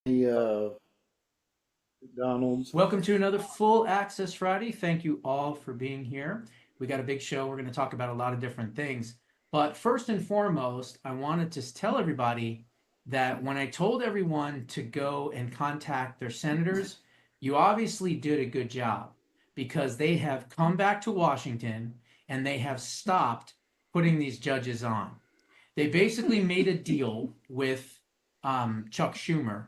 The McDonald's. Welcome to another Full Access Friday. Thank you all for being here. We got a big show. We're going to talk about a lot of different things. But first and foremost, I wanted to tell everybody that when I told everyone to go and contact their senators, you obviously did a good job because they have come back to Washington and they have stopped putting these judges on. They basically made a deal with Chuck Schumer,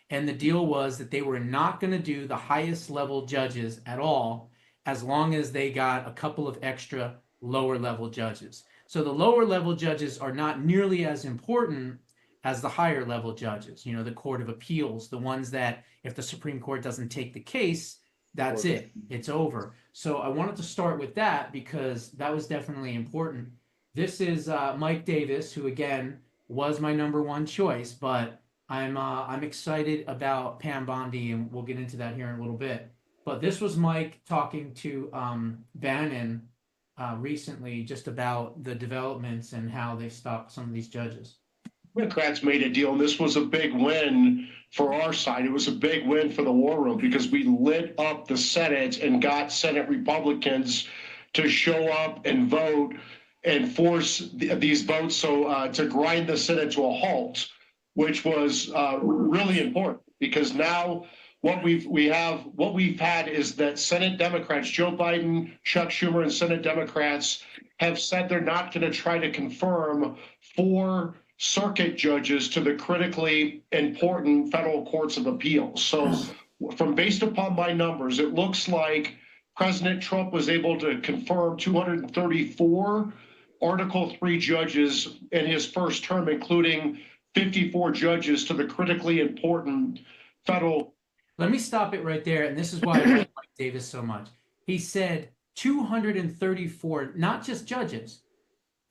and the deal was that they were not going to do the highest level judges at all as long as they got a couple of extra lower level judges. So the lower level judges are not nearly as important as the higher level judges, the Court of Appeals, the ones that if the Supreme Court doesn't take the case, that's it. It's over. So I wanted to start with that because that was definitely important. This is Mike Davis, who again was my number one choice, but I'm excited about Pam Bondi, and we'll get into that here in a little bit. But this was Mike talking to Bannon recently just about the developments and how they stopped some of these judges. Democrats made a deal, and this was a big win for our side. It was a big win for the war room because we lit up the Senate and got Senate Republicans to show up and vote and force these votes to grind the Senate to a halt, which was really important because now what we've had is that Senate Democrats, Joe Biden, Chuck Schumer, and Senate Democrats have said they're not going to try to confirm 4 circuit judges to the critically important federal courts of appeals. So based upon my numbers, it looks like President Trump was able to confirm 234 Article 3 judges in his first term, including 54 judges to the critically important federal. Let me stop it right there. And this is why I like Mike Davis so much. He said 234, not just judges,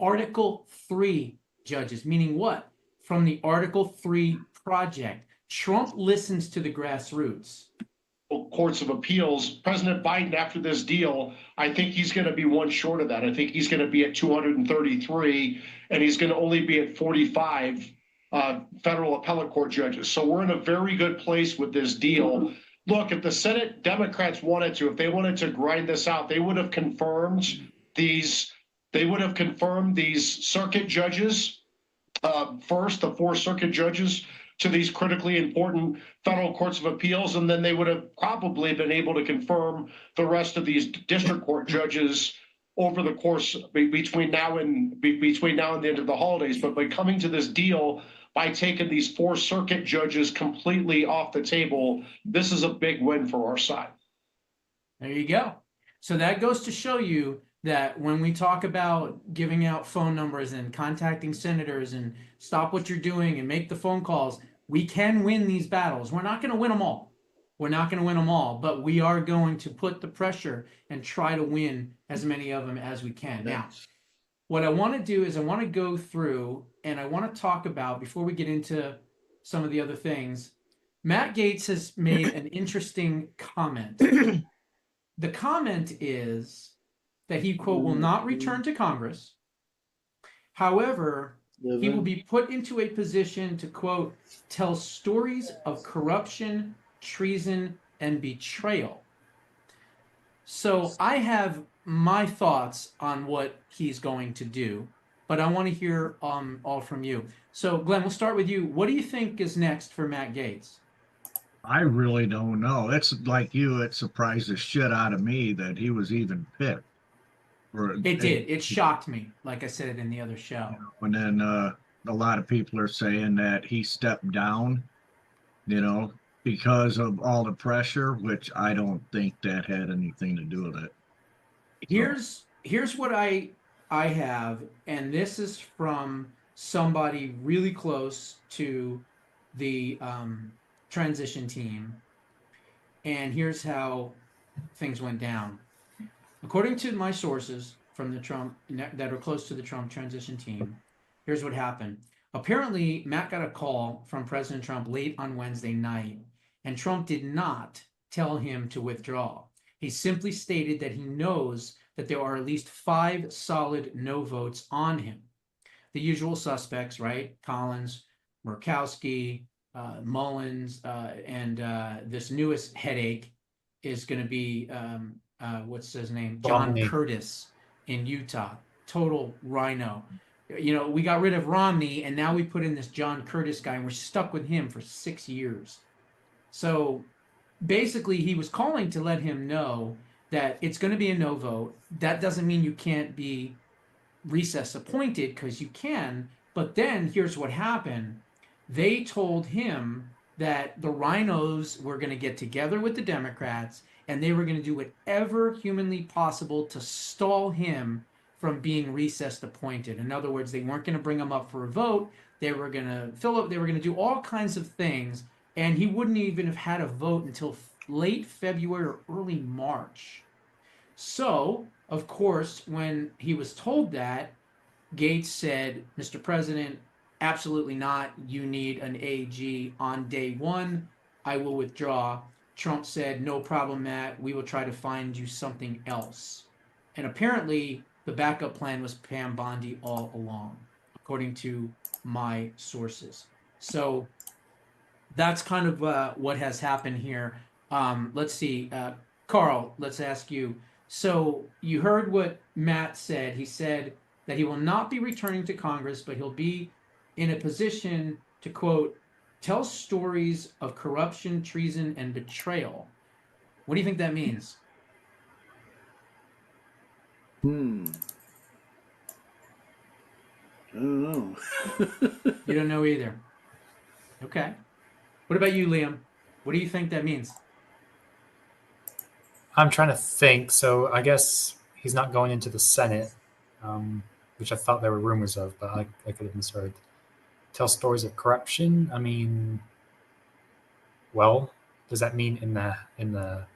Article 3 judges, meaning what? From the Article 3 project. Trump listens to the grassroots. Courts of appeals. President Biden, after this deal, I think he's going to be one short of that. I think he's going to be at 233, and he's going to only be at 45 federal appellate court judges. So we're in a very good place with this deal. Look, if the Senate Democrats wanted to, if they wanted to grind this out, they would have confirmed these. They would have confirmed these circuit judges first, the 4 circuit judges to these critically important federal courts of appeals, and then they would have probably been able to confirm the rest of these district court judges over the course between now and the end of the holidays. But by coming to this deal, by taking these 4 circuit judges completely off the table, this is a big win for our side. There you go. So that goes to show you that when we talk about giving out phone numbers and contacting senators and stop what you're doing and make the phone calls, we can win these battles. We're not going to win them all. But we are going to put the pressure and try to win as many of them as we can. Now, what I want to do is I want to go through and I want to talk about, before we get into some of the other things, Matt Gaetz has made an interesting comment. The comment is that he, quote, will not return to Congress. However, he will be put into a position to, quote, tell stories of corruption, treason, and betrayal. So I have my thoughts on what he's going to do, but I want to hear all from you. So, Glenn, we'll start with you. What do you think is next for Matt Gaetz? I really don't know. It's like you, it surprised the shit out of me that he was even picked. It did. It shocked me, like I said in the other show. And then a lot of people are saying that he stepped down, because of all the pressure, which I don't think that had anything to do with it. Here's what I have, and this is from somebody really close to the transition team, and here's how things went down. According to my sources from the Trump that are close to the Trump transition team, here's what happened. Apparently, Matt got a call from President Trump late on Wednesday night, and Trump did not tell him to withdraw. He simply stated that he knows that there are at least 5 solid no votes on him. The usual suspects, right? Collins, Murkowski, Mullins, and this newest headache is going to be what's his name? John Romney. Curtis in Utah. Total rhino. You know, we got rid of Romney, and now we put in this John Curtis guy, and we're stuck with him for 6 years. So basically, he was calling to let him know that it's going to be a no vote. That doesn't mean you can't be recess appointed, because you can. But then here's what happened. They told him that the rhinos were going to get together with the Democrats, and they were going to do whatever humanly possible to stall him from being recessed appointed. In other words, they weren't going to bring him up for a vote. They were going to fill up. They were going to do all kinds of things, and he wouldn't even have had a vote until late February or early March. So, of course, when he was told that, Gaetz said, Mr. President, absolutely not. You need an AG on day one. I will withdraw. Trump said, no problem, Matt. We will try to find you something else. And apparently, the backup plan was Pam Bondi all along, according to my sources. So that's kind of what has happened here. Let's see. Carl, let's ask you. So you heard what Matt said. He said that he will not be returning to Congress, but he'll be in a position to, quote, tell stories of corruption, treason, and betrayal. What do you think that means? I don't know. You don't know either. Okay. What about you, Liam? What do you think that means? I'm trying to think. So I guess he's not going into the Senate, which I thought there were rumors of, but I could have misheard. Tell stories of corruption. I mean, well, does that mean in the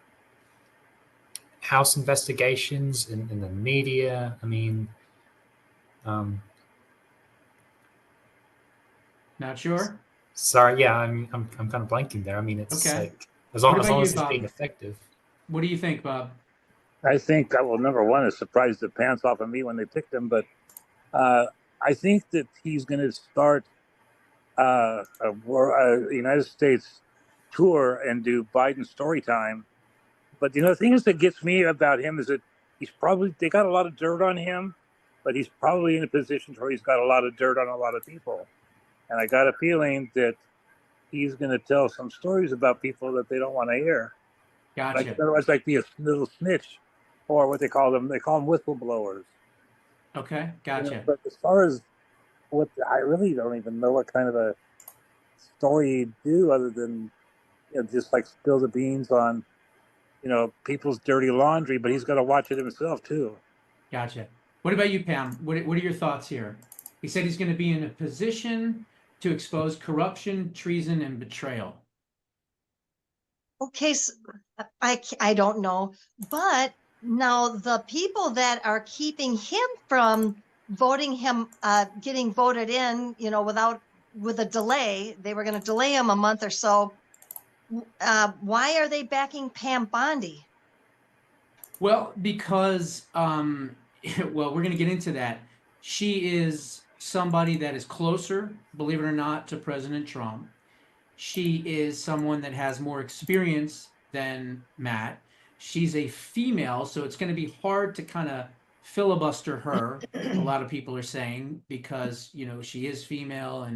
House investigations, in the media? I mean, Not sure. sorry, yeah, I'm kind of blanking there. I mean, it's Okay. like as long What about as you, it's Bob? being effective. What do you think, Bob? I think, well, number one, it surprised the pants off of me when they picked him, but I think that he's going to start a United States tour and do Biden story time. But, you know, the thing is that gets me about him is that they got a lot of dirt on him, but he's probably in a position where he's got a lot of dirt on a lot of people. And I got a feeling that he's going to tell some stories about people that they don't want to hear. Gotcha. Like, otherwise, like be a little snitch, or what they call them whistleblowers. Okay, gotcha. You know, but as far as I really don't even know what kind of a story he'd do other than, you know, just like spill the beans on, you know, people's dirty laundry. But he's got to watch it himself too. Gotcha. What about you, Pam? What are your thoughts here? He said he's going to be in a position to expose corruption, treason, and betrayal. Okay, so I don't know, but now the people that are keeping him from voting him, getting voted in, you know, with a delay, they were going to delay him a month or so. Why are they backing Pam Bondi? Well, because well, we're going to get into that. She is somebody that is closer, believe it or not, to President Trump. She is someone that has more experience than Matt. She's a female, so it's going to be hard to kind of filibuster her. A lot of people are saying, because, you know, she is female,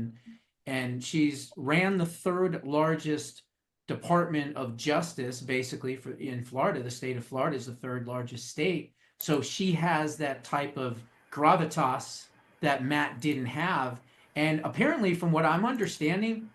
and she's ran the third largest Department of Justice, basically, in Florida. The state of Florida is the third largest state. So she has that type of gravitas that Matt didn't have. And apparently, from what I'm understanding,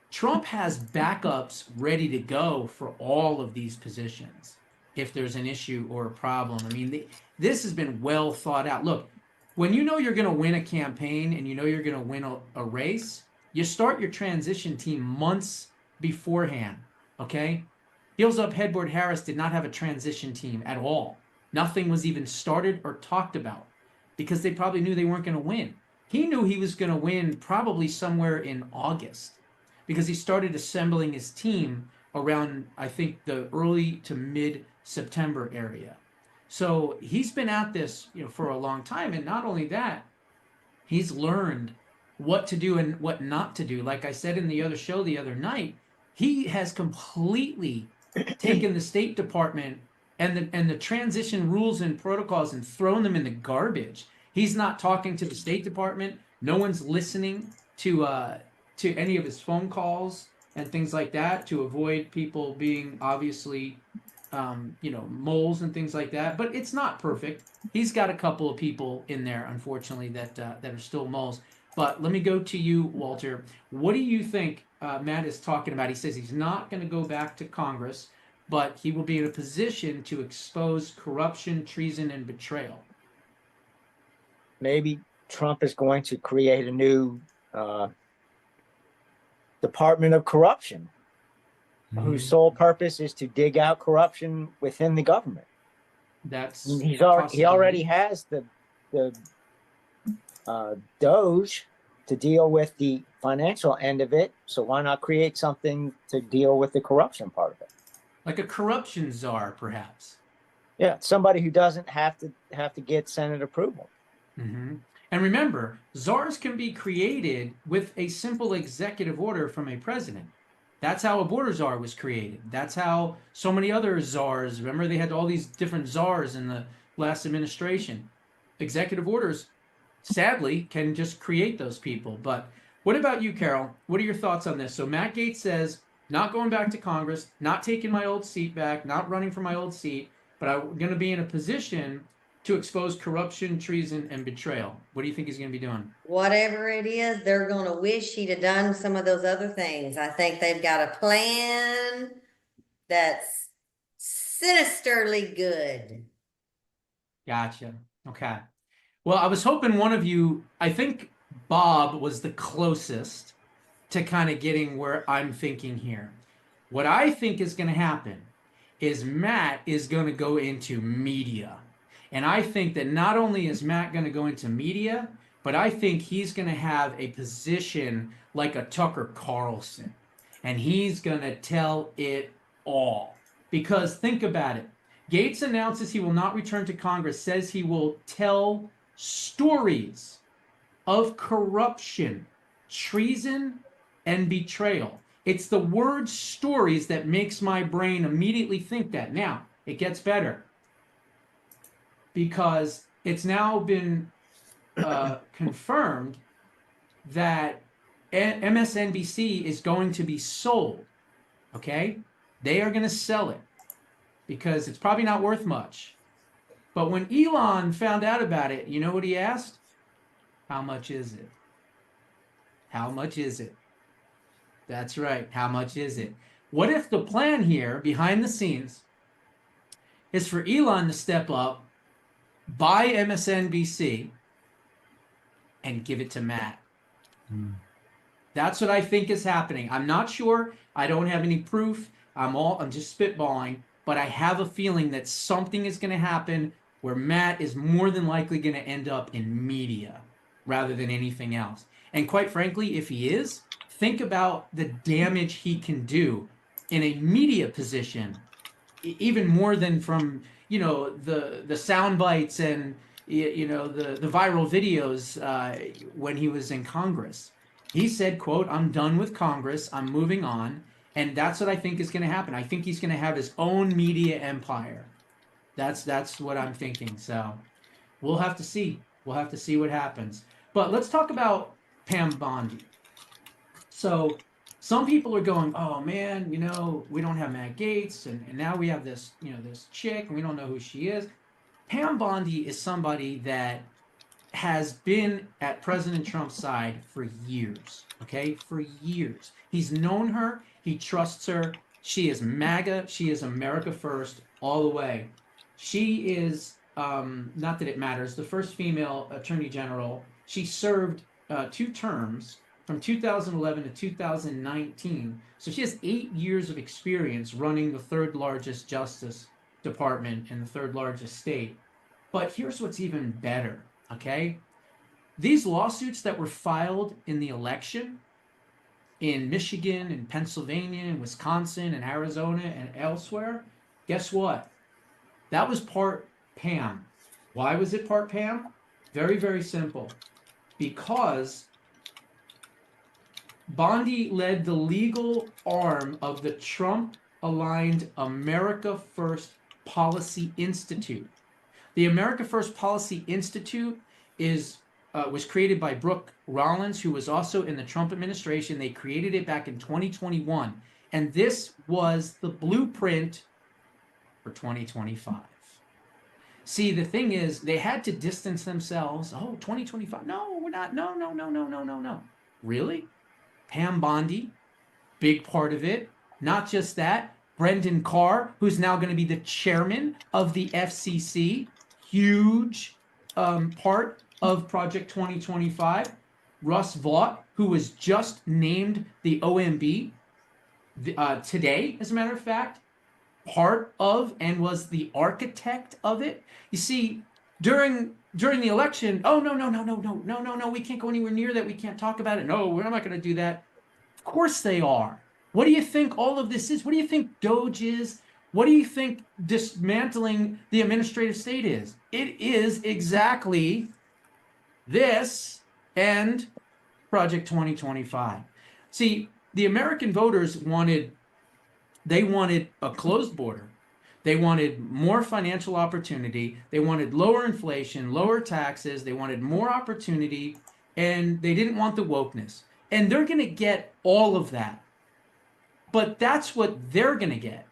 Trump has backups ready to go for all of these positions if there's an issue or a problem. I mean, this has been well thought out. Look, when you know you're going to win a campaign and you know you're going to win a race, you start your transition team months beforehand, okay? Heels Up Headboard Harris did not have a transition team at all. Nothing was even started or talked about because they probably knew they weren't going to win. He knew he was going to win probably somewhere in August, because he started assembling his team around, I think, the early to mid-September area. So he's been at this, you know, for a long time. And not only that, he's learned what to do and what not to do. Like I said in the other show the other night, he has completely taken the State Department and the transition rules and protocols and thrown them in the garbage. He's not talking to the State Department. No one's listening to any of his phone calls and things like that to avoid people being obviously moles and things like that. But it's not perfect. He's got a couple of people in there, unfortunately, that are still moles. But let me go to you, Walter. What do you think Matt is talking about? He says he's not going to go back to Congress, but he will be in a position to expose corruption, treason, and betrayal. Maybe Trump is going to create a new Department of Corruption, whose sole purpose is to dig out corruption within the government. He already has the Doge to deal with the financial end of it. So why not create something to deal with the corruption part of it? Like a corruption czar, perhaps. Yeah, somebody who doesn't have to get Senate approval. Mm-hmm. And remember, czars can be created with a simple executive order from a president. That's how a border czar was created. That's how so many other czars, remember they had all these different czars in the last administration. Executive orders, sadly, can just create those people. But what about you, Carol? What are your thoughts on this? So Matt Gaetz says, not going back to Congress, not taking my old seat back, not running for my old seat, but I'm going to be in a position to expose corruption, treason, and betrayal. What do you think he's going to be doing? Whatever it is, they're going to wish he'd have done some of those other things. I think they've got a plan that's sinisterly good. Gotcha. Okay. Well, I was hoping one of you, I think Bob was the closest to kind of getting where I'm thinking here. What I think is going to happen is Matt is going to go into media. And I think that not only is Matt going to go into media, but I think he's going to have a position like a Tucker Carlson. And he's going to tell it all. Because think about it. Gaetz announces he will not return to Congress, says he will tell stories of corruption, treason, and betrayal. It's the word stories that makes my brain immediately think that. Now, it gets better. Because it's now been confirmed that MSNBC is going to be sold. Okay? They are going to sell it because it's probably not worth much. But when Elon found out about it, you know what he asked? How much is it? How much is it? That's right. How much is it? What if the plan here, behind the scenes, is for Elon to step up, buy MSNBC, and give it to Matt? That's what I think is happening. I'm not sure. I don't have any proof. I'm just spitballing, but I have a feeling that something is going to happen where Matt is more than likely going to end up in media rather than anything else. And quite frankly, if he is, think about the damage he can do in a media position, even more than from the sound bites and the viral videos when he was in Congress. He said, quote, "I'm done with Congress. I'm moving on." And that's what I think is going to happen. I think he's going to have his own media empire. That's what I'm thinking. So we'll have to see. We'll have to see what happens. But let's talk about Pam Bondi. So some people are going, oh man, we don't have Matt Gaetz, and now we have this, this chick, and we don't know who she is. Pam Bondi is somebody that has been at President Trump's side for years, okay? For years. He's known her, he trusts her, she is MAGA, she is America first, all the way. She is, not that it matters, the first female attorney general. She served 2 terms from 2011 to 2019. So she has 8 years of experience running the 3rd largest justice department in the 3rd largest state. But here's what's even better, okay? These lawsuits that were filed in the election in Michigan and Pennsylvania and Wisconsin and Arizona and elsewhere, guess what? That was part Pam. Why was it part Pam? Very, very simple. Because Bondi led the legal arm of the Trump-aligned America First Policy Institute. The America First Policy Institute was created by Brooke Rollins, who was also in the Trump administration. They created it back in 2021. And this was the blueprint for 2025. See, the thing is, they had to distance themselves. Oh, 2025. No, we're not. No, no, no, no, no, no, no. Really? Pam Bondi, big part of it. Not just that, Brendan Carr, who's now going to be the chairman of the FCC, huge part of Project 2025. Russ Vought, who was just named the OMB today, as a matter of fact, part of and was the architect of it. You see, during the election, oh, no, we can't go anywhere near that. We can't talk about it. No, we're not going to do that. Of course they are. What do you think all of this is? What do you think Doge is? What do you think dismantling the administrative state is? It is exactly this and Project 2025. See, the American voters wanted a closed border. They wanted more financial opportunity. They wanted lower inflation, lower taxes. They wanted more opportunity, and they didn't want the wokeness. And they're going to get all of that. But that's what they're going to get.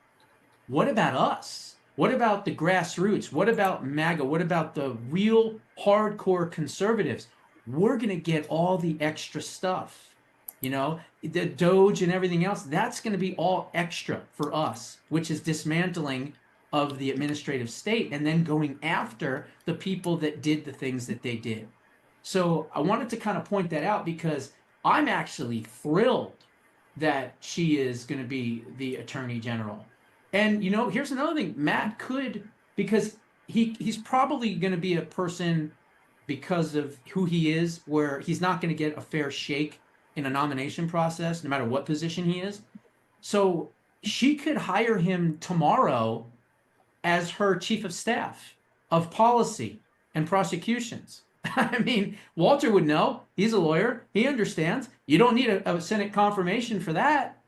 What about us? What about the grassroots? What about MAGA? What about the real hardcore conservatives? We're going to get all the extra stuff. You know, the Doge and everything else, that's going to be all extra for us, which is dismantling of the administrative state and then going after the people that did the things that they did. So I wanted to kind of point that out because I'm actually thrilled that she is going to be the Attorney General. And, you know, here's another thing. Matt could, because he's probably going to be a person because of who he is, where he's not going to get a fair shake in a nomination process, no matter what position he is. So she could hire him tomorrow as her chief of staff of policy and prosecutions. I mean, Walter would know. He's a lawyer. He understands. You don't need a Senate confirmation for that.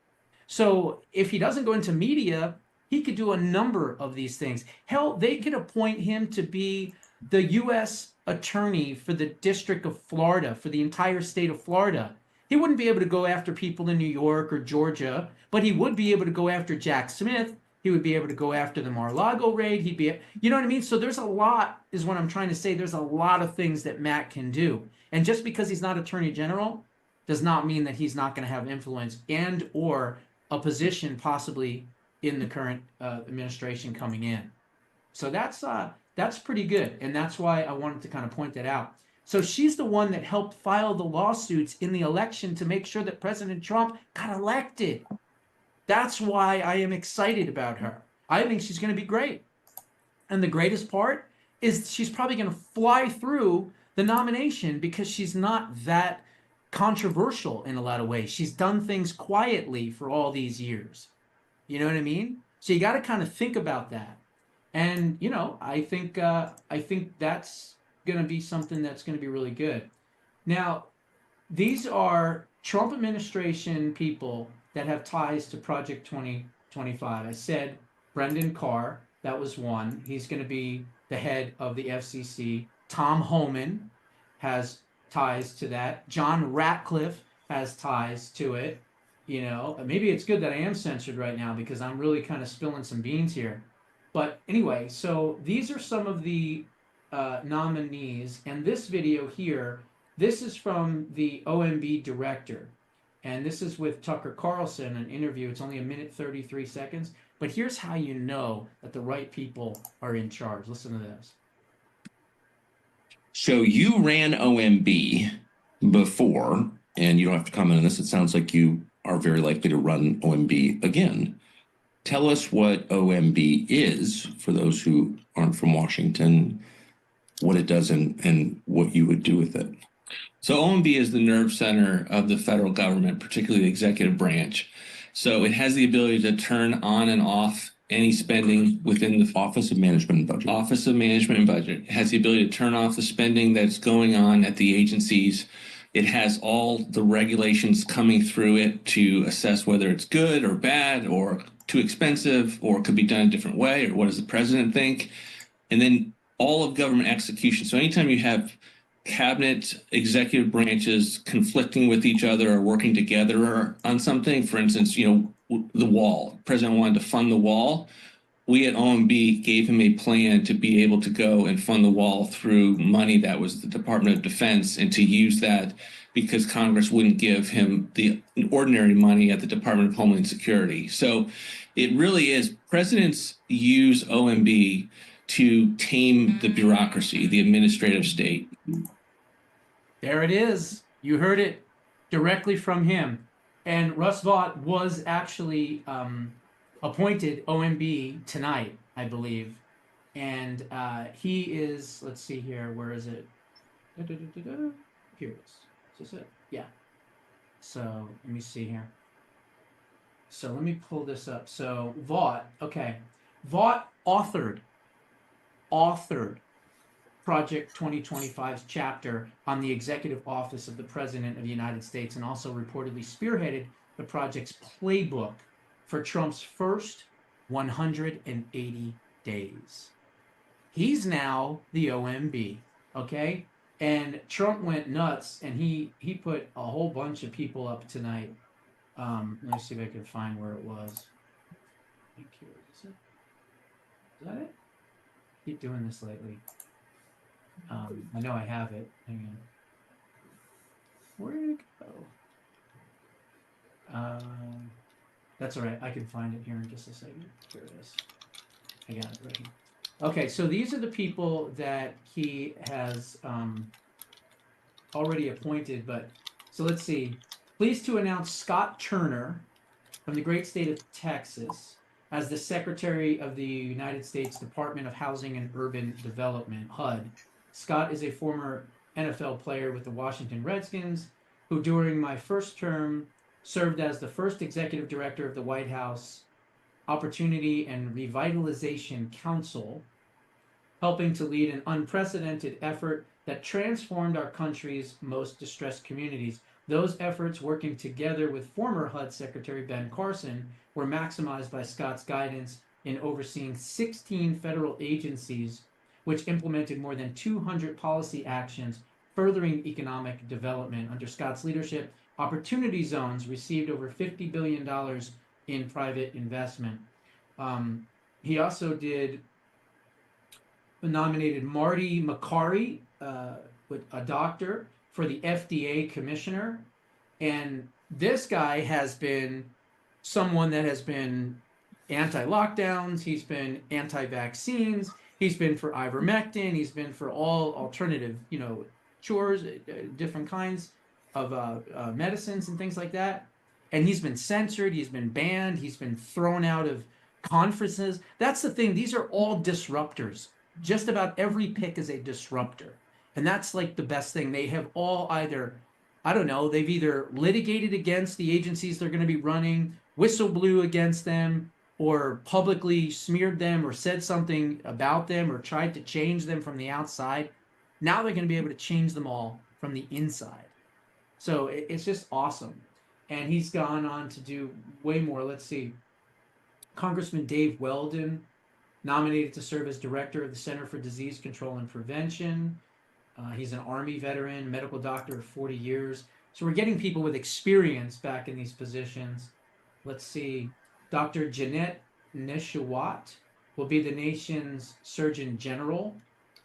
So if he doesn't go into media, he could do a number of these things. Hell, they could appoint him to be the U.S. attorney for the District of Florida, for the entire state of Florida. He wouldn't be able to go after people in New York or Georgia, but he would be able to go after Jack Smith. He would be able to go after the Mar-a-Lago raid. He'd be, you know what I mean? So there's a lot, is what I'm trying to say. There's a lot of things that Matt can do. And just because he's not Attorney General does not mean that he's not going to have influence and or a position possibly in the current administration coming in. So that's pretty good. And that's why I wanted to kind of point that out. So she's the one that helped file the lawsuits in the election to make sure that President Trump got elected. That's why I am excited about her. I think she's going to be great. And the greatest part is she's probably going to fly through the nomination because she's not that controversial in a lot of ways. She's done things quietly for all these years. You know what I mean? So you got to kind of think about that. And, you know, I think that's going to be something that's going to be really good. Now, these are Trump administration people that have ties to Project 2025. I said Brendan Carr, that was one. He's going to be the head of the FCC. Tom Homan has ties to that. John Ratcliffe has ties to it. You know, maybe it's good that I am censored right now because I'm really kind of spilling some beans here. But anyway, so these are some of the nominees. And this video here, this is from the OMB director. And this is with Tucker Carlson, an interview. It's only 1:33 seconds. But here's how you know that the right people are in charge. Listen to this. So you ran OMB before, and you don't have to comment on this. It sounds like you are very likely to run OMB again. Tell us what OMB is, for those who aren't from Washington, what it does and what you would do with it. So OMB is the nerve center of the federal government, particularly the executive branch. So it has the ability to turn on and off any spending within the Office of Management and Budget. Office of Management and Budget. It has the ability to turn off the spending that's going on at the agencies It has all the regulations coming through it to assess whether it's good or bad or too expensive or could be done a different way, or what does the president think? And then all of government execution. So anytime you have cabinet executive branches conflicting with each other or working together on something, for instance, the wall, the president wanted to fund the wall. We at OMB gave him a plan to be able to go and fund the wall through money that was the Department of Defense, and to use that because Congress wouldn't give him the ordinary money at the Department of Homeland Security. So it really is, presidents use OMB to tame the bureaucracy, the administrative state. There it is. You heard it directly from him. And Russ Vought was actually appointed OMB tonight, I believe. And he is, let's see here, where is it? Here it is. Is this it? Yeah. So let me see here. So let me pull this up. So Vought, okay. Vought authored Project 2025's chapter on the Executive Office of the President of the United States, and also reportedly spearheaded the project's playbook for Trump's first 180 days. He's now the OMB, okay? And Trump went nuts, and he put a whole bunch of people up tonight. Let me see if I can find where it was. Thank you. Is that it? Keep doing this lately. I know I have it. Hang on. Where did it go? That's all right. I can find it here in just a second. Here it is. I got it right here. Okay, so these are the people that he has already appointed. But so let's see. Pleased to announce Scott Turner from the great state of Texas as the Secretary of the United States Department of Housing and Urban Development, HUD. Scott is a former NFL player with the Washington Redskins, who during my first term served as the first executive director of the White House Opportunity and Revitalization Council, helping to lead an unprecedented effort that transformed our country's most distressed communities. Those efforts, working together with former HUD Secretary Ben Carson, were maximized by Scott's guidance in overseeing 16 federal agencies, which implemented more than 200 policy actions furthering economic development. Under Scott's leadership, Opportunity Zones received over $50 billion in private investment. He also nominated Marty Makary, with a doctor, for the FDA commissioner. And this guy has been someone that has been anti-lockdowns, he's been anti-vaccines, he's been for ivermectin, he's been for all alternative, cures, different kinds of medicines and things like that. And he's been censored, he's been banned, he's been thrown out of conferences. That's the thing, these are all disruptors. Just about every pick is a disruptor. And that's like the best thing. They have all either, they've either litigated against the agencies they're going to be running, whistle blew against them, or publicly smeared them or said something about them or tried to change them from the outside. Now they're going to be able to change them all from the inside. So it's just awesome. And he's gone on to do way more. Let's see. Congressman Dave Weldon, nominated to serve as director of the Center for Disease Control and Prevention. He's an Army veteran, medical doctor of 40 years. So we're getting people with experience back in these positions. Let's see. Dr. Jeanette Neshawat will be the nation's Surgeon General.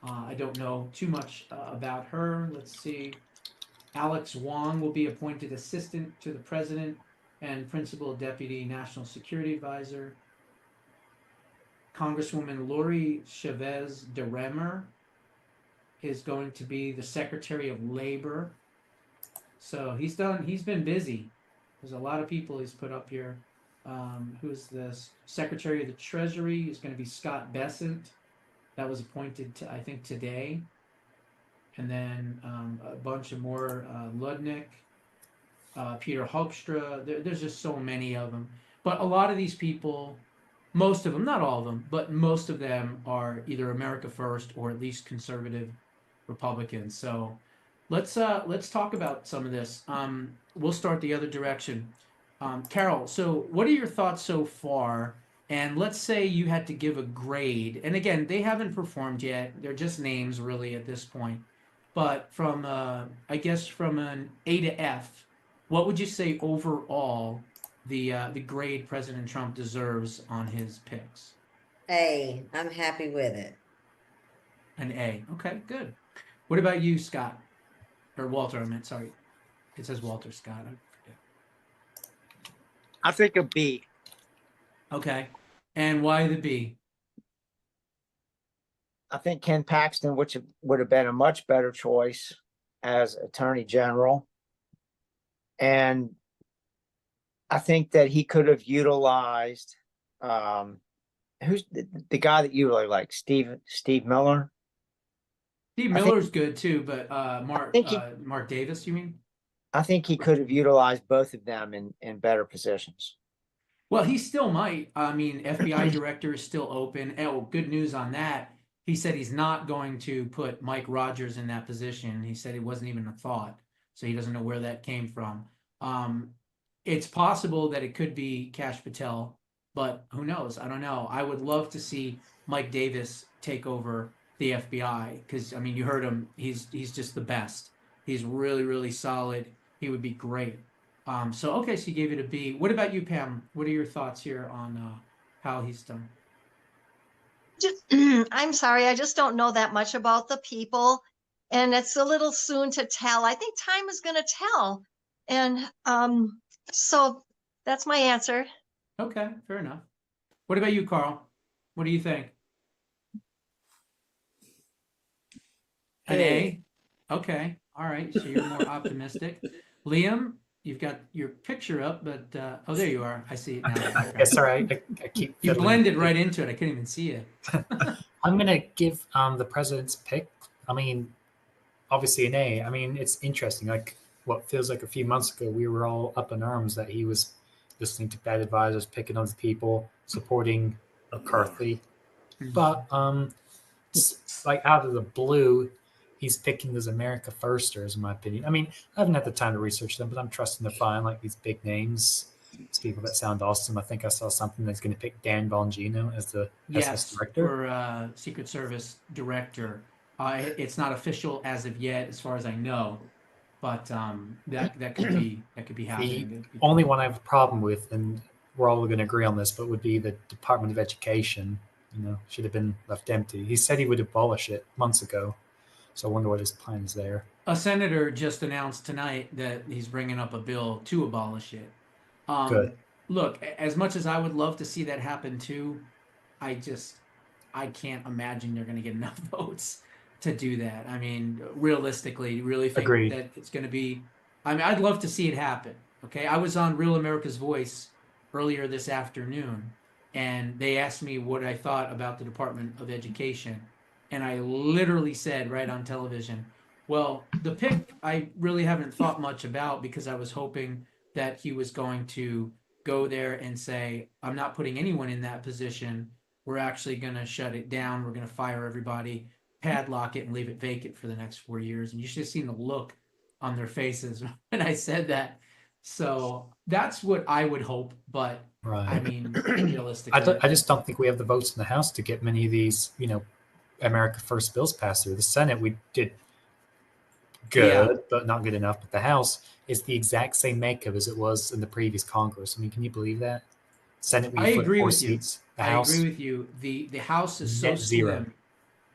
I don't know too much about her. Let's see. Alex Wong will be appointed Assistant to the President and Principal Deputy National Security Advisor. Congresswoman Lori Chavez DeRemer is going to be the Secretary of Labor. So he's been busy. There's a lot of people he's put up here. Who's the Secretary of the Treasury is going to be Scott Bessent. That was appointed, I think, today. And then a bunch of more, Ludnick, Peter Hoekstra. There's just so many of them. But a lot of these people, most of them, not all of them, but most of them are either America First or at least conservative Republicans. So Let's talk about some of this. We'll start the other direction. Carol, so what are your thoughts so far? And let's say you had to give a grade. And again, they haven't performed yet. They're just names really at this point. But from I guess from an A to F, what would you say overall the grade President Trump deserves on his picks? I'm happy with it. An A. Okay, good. What about you, Scott? Or Walter, I meant, sorry. It says Walter Scott. I forget. I think a B. Okay. And why the B? I think Ken Paxton, which would have been a much better choice as Attorney General. And I think that he could have utilized who's the guy that you really like, Steve Miller. Steve Miller's good too, but Mark Davis, you mean? I think he could have utilized both of them in better positions. Well, he still might. I mean, FBI director is still open. Oh, good news on that. He said he's not going to put Mike Rogers in that position. He said it wasn't even a thought, so he doesn't know where that came from. It's possible that it could be Kash Patel, but who knows? I don't know. I would love to see Mike Davis take over the FBI because, I mean, you heard him. He's just the best. He's really, really solid. He would be great. So you gave it a B. What about you, Pam? What are your thoughts here on how he's done? I'm sorry, I just don't know that much about the people, and it's a little soon to tell. I think time is going to tell, and so that's my answer. Okay, fair enough. What about you, Carl? What do you think? An A? Okay, all right. So you're more optimistic. Liam, you've got your picture up, but oh, there you are. I see it now. Okay. Yeah, sorry, I keep. You blended right into it. I couldn't even see it. I'm gonna give the president's pick. I mean, obviously an A. I mean, it's interesting. Like what feels like a few months ago, we were all up in arms that he was listening to bad advisors, picking on the people, supporting McCarthy. But like out of the blue, he's picking those America Firsters, in my opinion. I mean, I haven't had the time to research them, but I'm trusting they're fine. Like these big names, these people that sound awesome. I think I saw something that's going to pick Dan Bongino as the SS director. For Secret Service director. It's not official as of yet, as far as I know, but that could be happening. The only one I have a problem with, and we're all going to agree on this, but would be the Department of Education. Should have been left empty. He said he would abolish it months ago. So I wonder what his plan is there. A senator just announced tonight that he's bringing up a bill to abolish it. Good. Look, as much as I would love to see that happen too, I can't imagine they're going to get enough votes to do that. I mean, realistically, really think that it's going to be. I mean, I'd love to see it happen. Okay, I was on Real America's Voice earlier this afternoon, and they asked me what I thought about the Department of Education. And I literally said right on television, well, the pick I really haven't thought much about because I was hoping that he was going to go there and say, I'm not putting anyone in that position. We're actually going to shut it down. We're going to fire everybody, padlock it, and leave it vacant for the next 4 years. And you should have seen the look on their faces when I said that. So that's what I would hope. But I mean, realistically, I just don't think we have the votes in the House to get many of these, America First bills passed through. The Senate, we did good, but not good enough. But the House is the exact same makeup as it was in the previous Congress. I mean, can you believe that? Senate, we flipped 4 seats. I agree with you. The House is so slim,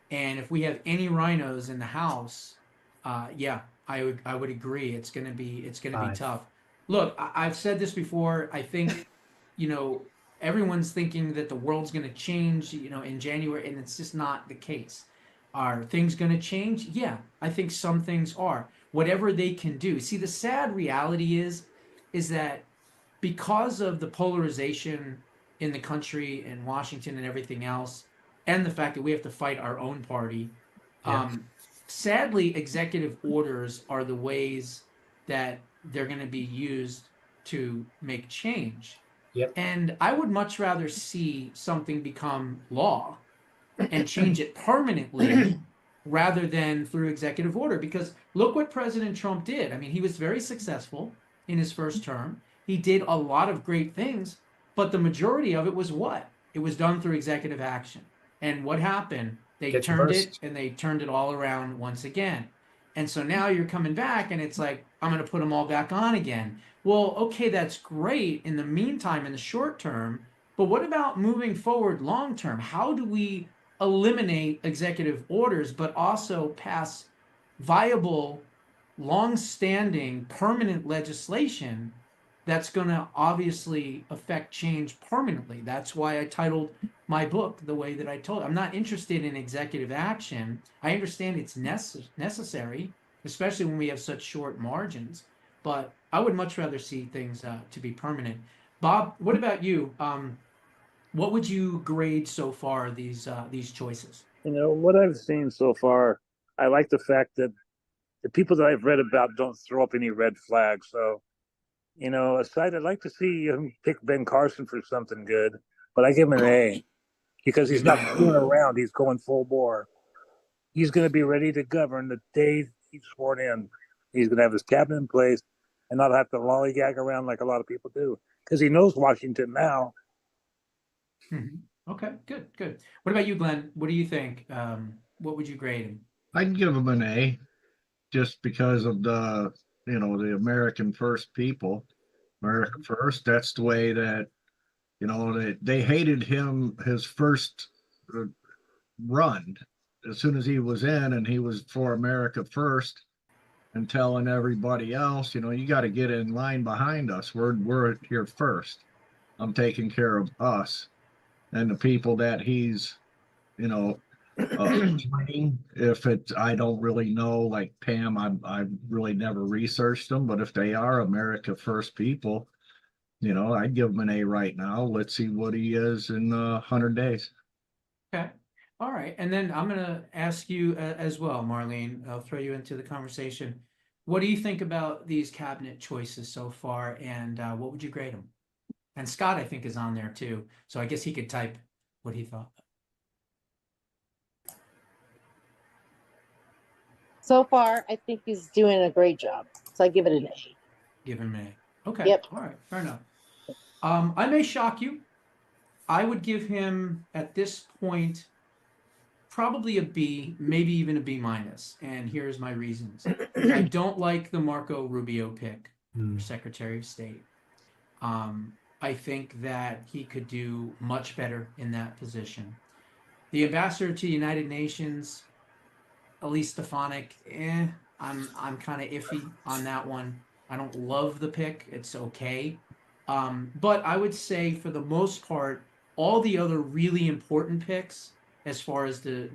and if we have any rhinos in the House, I would agree. It's gonna be tough. Look, I've said this before. I think, everyone's thinking that the world's going to change, in January, and it's just not the case. Are things going to change? Yeah, I think some things are. Whatever they can do. See, the sad reality is that because of the polarization in the country and Washington and everything else, and the fact that we have to fight our own party, sadly, executive orders are the ways that they're going to be used to make change. Yep. And I would much rather see something become law and change it permanently rather than through executive order. Because look what President Trump did. I mean, he was very successful in his first term. He did a lot of great things, but the majority of it was what? It was done through executive action. And what happened? They Gets turned reversed. it and they turned it all around once again. And so now you're coming back and it's like, I'm going to put them all back on again. Well, okay, that's great in the meantime, in the short term. But what about moving forward long term? How do we eliminate executive orders, but also pass viable, long-standing, permanent legislation that's going to obviously affect change permanently? That's why I titled my book the way that I told. I'm not interested in executive action. I understand it's necessary, especially when we have such short margins. But I would much rather see things to be permanent. Bob, what about you? What would you grade so far these choices? You know, what I've seen so far, I like the fact that the people that I've read about don't throw up any red flags. So, you know, aside, I'd like to see him pick Ben Carson for something good, but I give him an A because he's not fooling around. He's going full bore. He's going to be ready to govern the day he's sworn in. He's going to have his cabinet in place and not have to lollygag around like a lot of people do because he knows Washington now. Okay, good, good. What about you, Glenn? What do you think? What would you grade him? I'd give him an A just because of the, you know, the American first people. America first, that's the way that, you know, they hated him his first run as soon as he was in, and he was for America first and telling everybody else, you know, you got to get in line behind us. We're here first. I'm taking care of us and the people that he's, you know, if it's, I don't really know, like Pam, I've really never researched them, but if they are America first people, you know, I'd give him an A right now. Let's see what he is in 100 days. Okay. All right. And then I'm going to ask you as well, Marlene. I'll throw you into the conversation. What do you think about these cabinet choices so far, and what would you grade them? And Scott, I think, is on there too, so I guess he could type what he thought. So far, I think he's doing a great job. So I give it an A. Give him an A. Okay. Yep. All right. Fair enough. I may shock you. I would give him at this point probably a B, maybe even a B minus. And here's my reasons. I don't like the Marco Rubio pick for Secretary of State. I think that he could do much better in that position. The ambassador to the United Nations, Elise Stefanik, I'm kind of iffy on that one. I don't love the pick. It's okay. But I would say for the most part, all the other really important picks, as far as the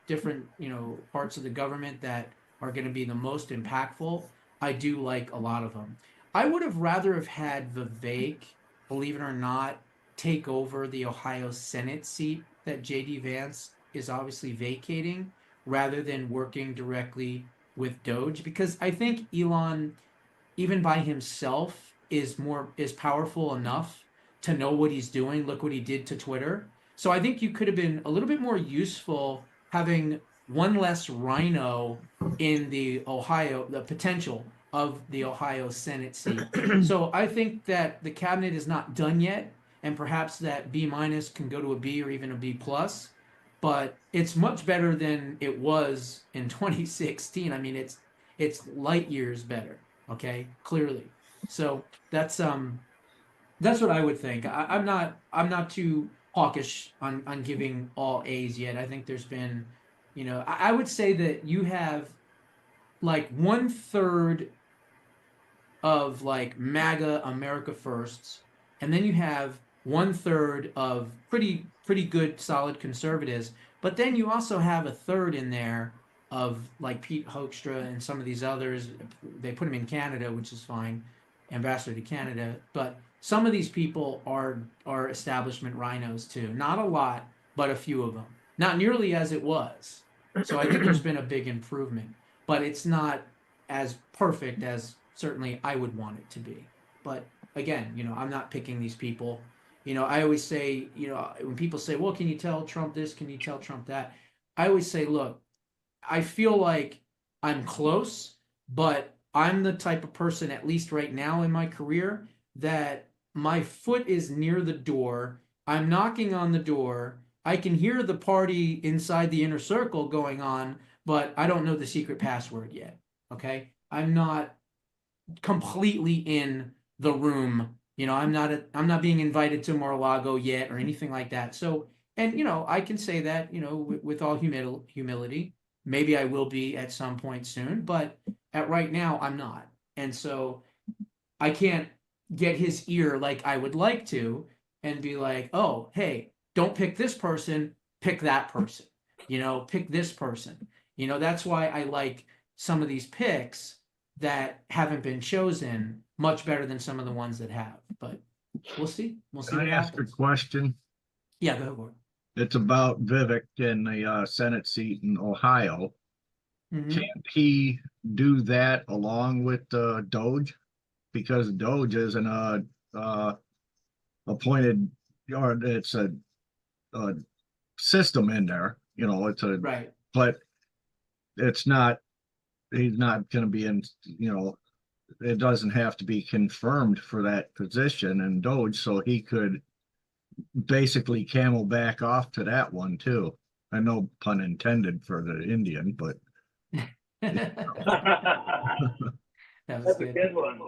different, you know, parts of the government that are going to be the most impactful, I do like a lot of them. I would have rather have had Vivek, believe it or not, take over the Ohio Senate seat that J.D. Vance is obviously vacating, rather than working directly with Doge, because I think Elon, even by himself, is powerful enough to know what he's doing. Look what he did to Twitter. So I think you could have been a little bit more useful having one less rhino in the potential of the Ohio Senate seat. So I think that the cabinet is not done yet, and perhaps that B minus can go to a B or even a B plus, but it's much better than it was in 2016. I mean, it's light years better. Okay, clearly. So that's what I would think. I'm not too hawkish on giving all A's yet. I think there's been, you know, I would say that you have like 1/3 of like MAGA America firsts, and then you have 1/3 of pretty good solid conservatives, but then you also have a third in there of like Pete Hoekstra and some of these others. They put him in Canada, which is fine, ambassador to Canada, but some of these people are establishment rhinos too. Not a lot, but a few of them. Not nearly as it was. So I think there's been a big improvement, but it's not as perfect as certainly I would want it to be. But again, you know, I'm not picking these people. You know, I always say, you know, when people say, well, can you tell Trump this? Can you tell Trump that? I always say, look, I feel like I'm close, but I'm the type of person, at least right now in my career, that my foot is near the door. I'm knocking on the door. I can hear the party inside the inner circle going on, but I don't know the secret password yet. Okay. I'm not completely in the room. I'm not being invited to Mar-a-Lago yet or anything like that. So, and I can say that, with all humility, maybe I will be at some point soon, but at right now I'm not. And so I can't get his ear like I would like to and be like, "Oh, hey, don't pick this person, pick that person. Pick this person." That's why I like some of these picks that haven't been chosen much better than some of the ones that have. But we'll see. We'll see Can what I ask a happens. question? Yeah, go for it. It's about Vivek and the Senate seat in Ohio. Mhm. Can't he do that along with Doge? Because Doge is an appointed, or it's a system in there. It's a Right. but it's not. He's not going to be in. It doesn't have to be confirmed for that position in Doge, so he could basically camel back off to that one too. I know, pun intended for the Indian, but That was That's a good. good one.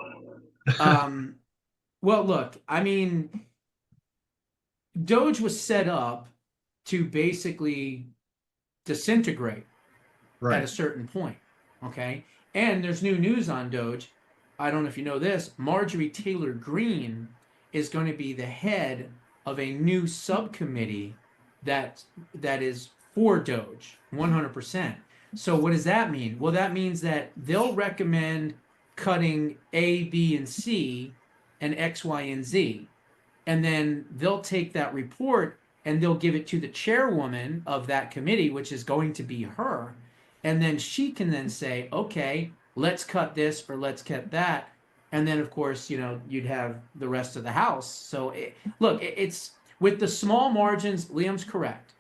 Well, look, I mean, Doge was set up to basically disintegrate at a right, certain point. Okay. And there's new news on Doge. I don't know if you know this. Marjorie Taylor Greene is going to be the head of a new subcommittee that is for Doge 100%. So what does that mean? Well, that means that they'll recommend cutting A, B, and C and X, Y, and Z. And then they'll take that report and they'll give it to the chairwoman of that committee, which is going to be her. And then she can then say, okay, let's cut this or let's cut that. And then, of course, you'd have the rest of the House. So, look, it's with the small margins, Liam's correct.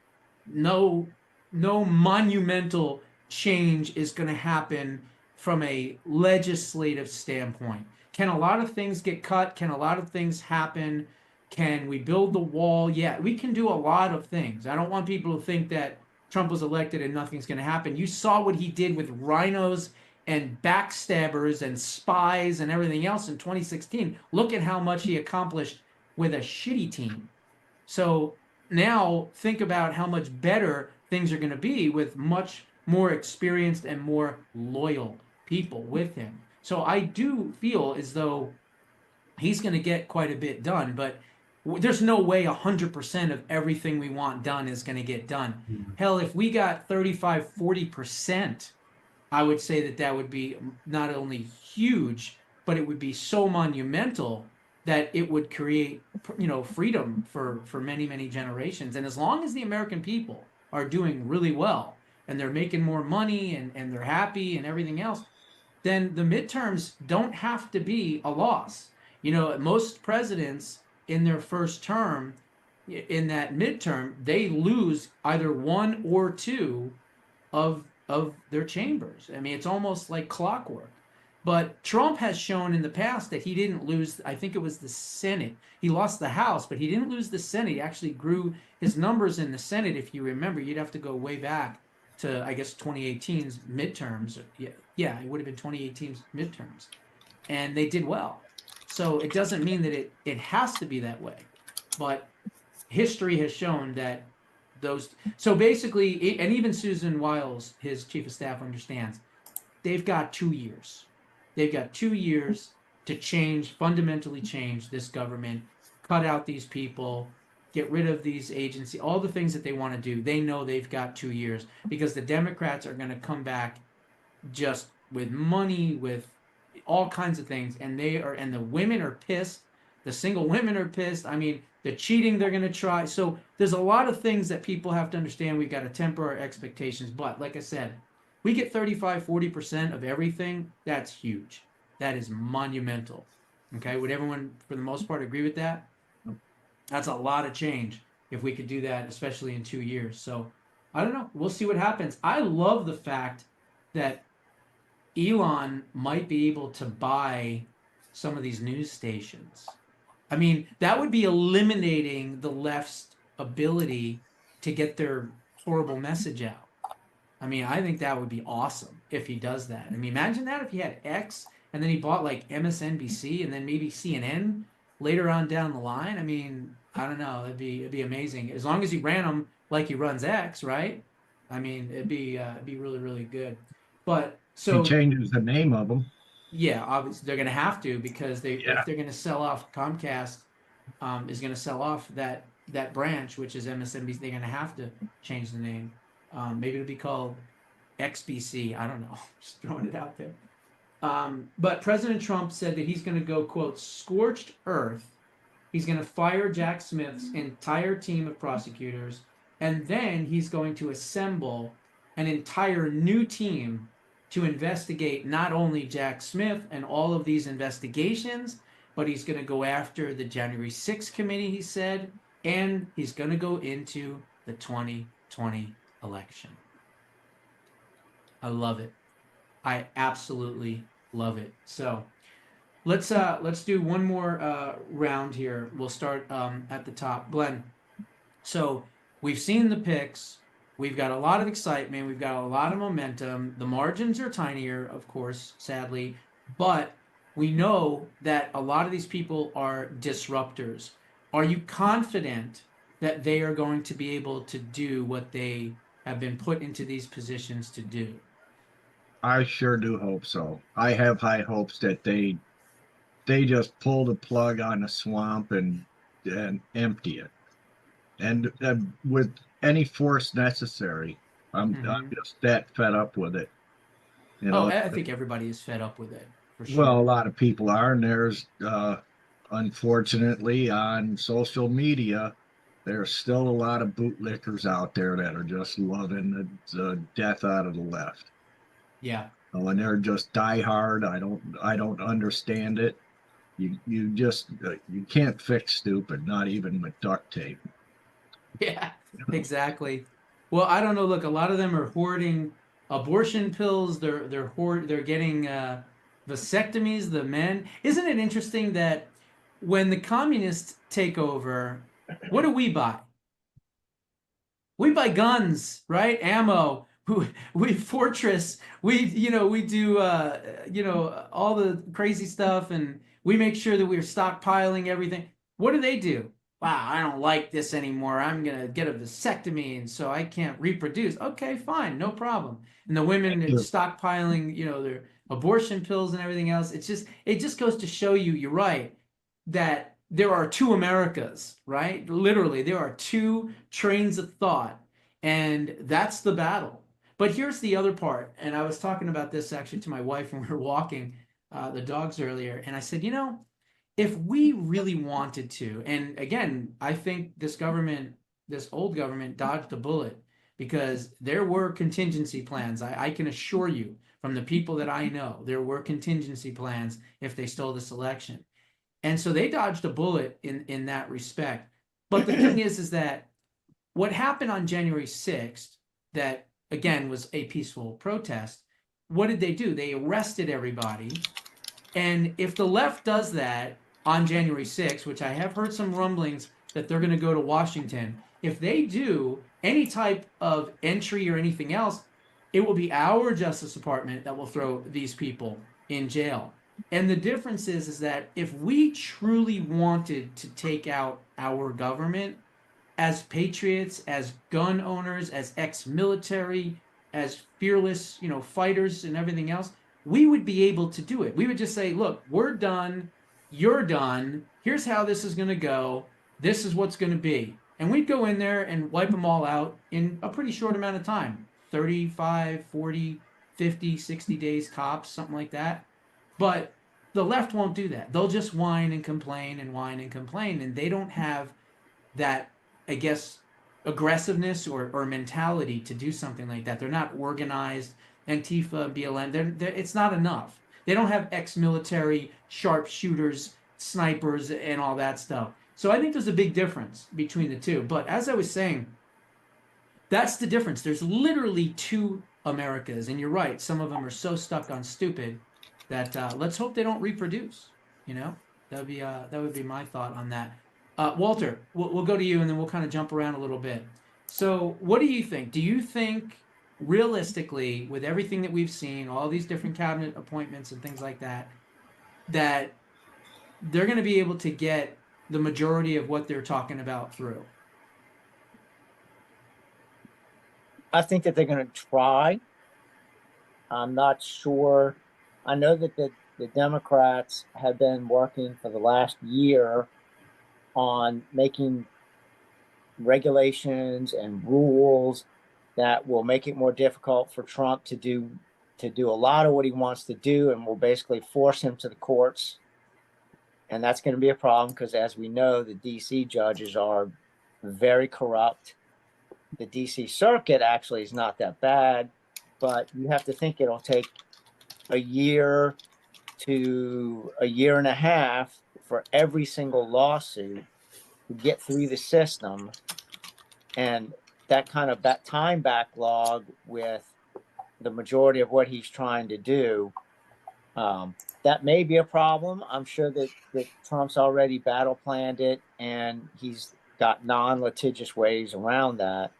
No, no monumental change is going to happen from a legislative standpoint. Can a lot of things get cut? Can a lot of things happen? Can we build the wall? Yeah, we can do a lot of things. I don't want people to think that Trump was elected and nothing's going to happen. You saw what he did with rhinos and backstabbers and spies and everything else in 2016. Look at how much he accomplished with a shitty team. So now think about how much better things are going to be with much more experienced and more loyal people with him. So I do feel as though he's going to get quite a bit done, but there's no way 100% of everything we want done is going to get done. Hell, if we got 35, 40%, I would say that would be not only huge, but it would be so monumental that it would create, freedom for many, many generations. And as long as the American people are doing really well and they're making more money and they're happy and everything else, then the midterms don't have to be a loss. Most presidents in their first term, in that midterm, they lose either one or two of their chambers. I mean, it's almost like clockwork. But Trump has shown in the past that he didn't lose, I think it was the Senate. He lost the House, but he didn't lose the Senate. He actually grew his numbers in the Senate. If you remember, you'd have to go way back to, I guess, 2018's midterms. Yeah, it would have been 2018's midterms. And they did well. So it doesn't mean that it has to be that way. But history has shown that those. So basically, and even Susan Wiles, his chief of staff, understands they've got 2 years. They've got 2 years to fundamentally change this government, cut out these people, get rid of these agencies, all the things that they want to do. They know they've got 2 years because the Democrats are going to come back just with money, with all kinds of things, and the women are pissed. The single women are pissed. I mean, the cheating they're going to try. So there's a lot of things that people have to understand. We've got to temper our expectations. But like I said, we get 35, 40% of everything. That's huge. That is monumental. Okay. Would everyone, for the most part, agree with that? That's a lot of change if we could do that, especially in 2 years. So I don't know. We'll see what happens. I love the fact that Elon might be able to buy some of these news stations. I mean, that would be eliminating the left's ability to get their horrible message out. I mean, I think that would be awesome if he does that. I mean, imagine that if he had X and then he bought like MSNBC and then maybe CNN later on down the line. I mean, I don't know. It'd be amazing as long as he ran them like he runs X, right? I mean, it'd be really really good. But He so changes the name of them. yeah, obviously they're going to have to because Yeah. if they're going to sell off Comcast is going to sell off that branch, which is MSNBC. They're going to have to change the name. Maybe it'll be called XBC. I don't know. Just throwing it out there. But President Trump said that he's going to go, quote, scorched earth. He's going to fire Jack Smith's entire team of prosecutors, and then he's going to assemble an entire new team to investigate not only Jack Smith and all of these investigations, but he's going to go after the January 6th committee, he said, and he's going to go into the 2020 election. I love it. I absolutely love it. So let's do one more round here. We'll start at the top. Glenn, so we've seen the picks. We've got a lot of excitement. We've got a lot of momentum. The margins are tinier, of course, sadly, but we know that a lot of these people are disruptors. Are you confident that they are going to be able to do what they have been put into these positions to do? I sure do hope so. I have high hopes that they just pull the plug on the swamp and empty it, and with any force necessary. I'm just that fed up with it. You know, I think everybody is fed up with it for sure. well, a lot of people are, and there's unfortunately on social media, there's still a lot of bootlickers out there that are just loving the death out of the left. Yeah. Oh, and they're just diehard. I don't understand it. You just you can't fix stupid, not even with duct tape. Yeah, exactly. Well, I don't know. Look, a lot of them are hoarding abortion pills. They're getting vasectomies. The men. Isn't it interesting that when the communists take over, what do we buy? We buy guns, right? Ammo. We fortress. We do all the crazy stuff, and we make sure that we're stockpiling everything. What do? Wow, I don't like this anymore. I'm gonna get a vasectomy, and so I can't reproduce. Okay, fine, no problem. And the women are stockpiling, their abortion pills and everything else. It just goes to show you, you're right, that there are two Americas, right? Literally, there are two trains of thought, and that's the battle. But here's the other part, and I was talking about this actually to my wife when we were walking the dogs earlier, and I said, if we really wanted to, and again, I think this old government dodged a bullet because there were contingency plans. I can assure you from the people that I know, there were contingency plans if they stole this election. And so they dodged a bullet in that respect. But the thing is that what happened on January 6th, that again was a peaceful protest, what did they do? They arrested everybody. And if the left does that on January 6th, which I have heard some rumblings that they're going to go to Washington, if they do any type of entry or anything else, it will be our Justice Department that will throw these people in jail. And the difference is that if we truly wanted to take out our government as patriots, as gun owners, as ex-military, as fearless, fighters and everything else, we would be able to do it. We would just say, look, we're done. You're done. Here's how this is going to go. This is what's going to be. And we'd go in there and wipe them all out in a pretty short amount of time. 35, 40, 50, 60 days, cops, something like that. But the left won't do that. They'll just whine and complain and whine and complain. And they don't have that, I guess, aggressiveness or mentality to do something like that. They're not organized. Antifa, BLM, it's not enough. They don't have ex-military sharpshooters, snipers, and all that stuff. So I think there's a big difference between the two. But as I was saying, That's the difference. There's literally two Americas, and you're right. Some of them are so stuck on stupid that let's hope they don't reproduce. You know, that would be my thought on that. Walter, we'll go to you, and then we'll kind of jump around a little bit. So, what do you think? Do you think, realistically, with everything that we've seen, all these different cabinet appointments and things like that, that they're going to be able to get the majority of what they're talking about through? I think that they're going to try. I'm not sure. I know that the Democrats have been working for the last year on making regulations and rules that will make it more difficult for Trump to do a lot of what he wants to do, and will basically force him to the courts. And that's going to be a problem because, as we know, the DC judges are very corrupt. The DC circuit actually is not that bad, but you have to think it'll take a year to a year and a half for every single lawsuit to get through the system. And that time backlog with the majority of what he's trying to do, that may be a problem. I'm sure that Trump's already battle planned it, and he's got non-litigious ways around that.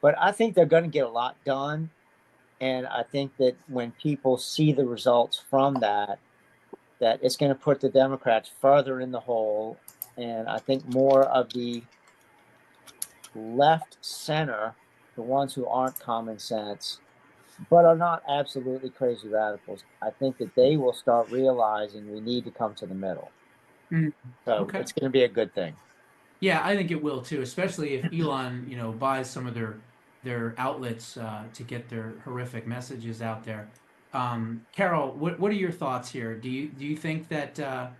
But I think they're going to get a lot done. And I think that when people see the results from that it's going to put the Democrats further in the hole. And I think more of the left center, the ones who aren't common sense, but are not absolutely crazy radicals, I think that they will start realizing we need to come to the middle. Mm. So Okay. it's going to be a good thing. Yeah, I think it will too, especially if Elon, buys some of their outlets to get their horrific messages out there. Carol, what are your thoughts here? Do you think that 25%,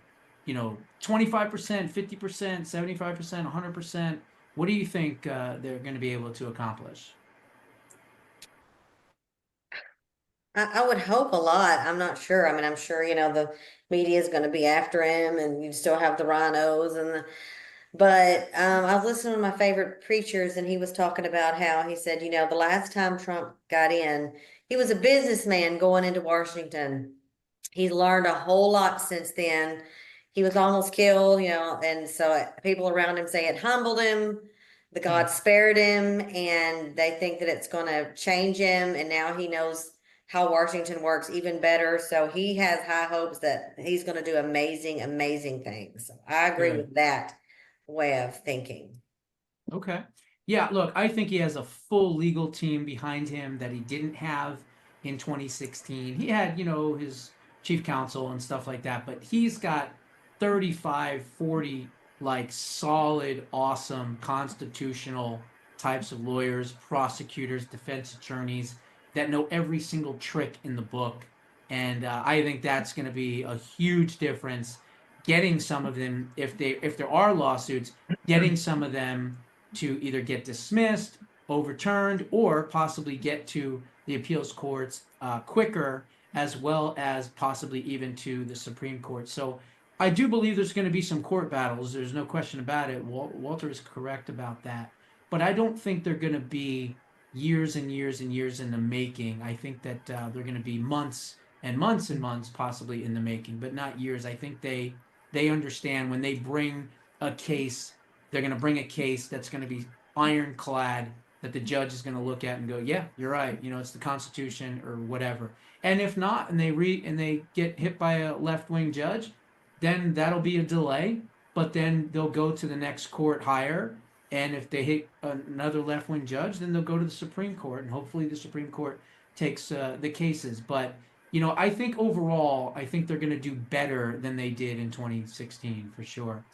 50%, 75%, 100%? What do you think they're going to be able to accomplish? I would hope a lot. I'm not sure. I mean, I'm sure, the media is going to be after him, and you still have the rhinos but I was listening to my favorite preachers, and he was talking about how he said, the last time Trump got in, he was a businessman going into Washington. He's learned a whole lot since then. He was almost killed, and so people around him say it humbled him. The God spared him, and they think that it's going to change him. And now he knows how Washington works even better. So he has high hopes that he's going to do amazing, amazing things. I agree with that way of thinking. Okay. Yeah, look, I think he has a full legal team behind him that he didn't have in 2016. He had, his chief counsel and stuff like that, but he's got 35, 40 like solid, awesome constitutional types of lawyers, prosecutors, defense attorneys that know every single trick in the book. And I think that's going to be a huge difference. Getting some of them, if there are lawsuits, getting some of them to either get dismissed, overturned, or possibly get to the appeals courts quicker, as well as possibly even to the Supreme Court. So I do believe there's going to be some court battles. There's no question about it. Walter is correct about that. But I don't think they're going to be years and years and years in the making. I think that they're going to be months and months and months possibly in the making, but not years. I think they understand when they bring a case, they're going to bring a case that's going to be ironclad, that the judge is going to look at and go, yeah, you're right. It's the Constitution or whatever. And if not, and they get hit by a left-wing judge, then that'll be a delay. But then they'll go to the next court higher. And if they hit another left-wing judge, then they'll go to the Supreme Court, and hopefully the Supreme Court takes the cases. But I think overall, I think they're going to do better than they did in 2016 for sure.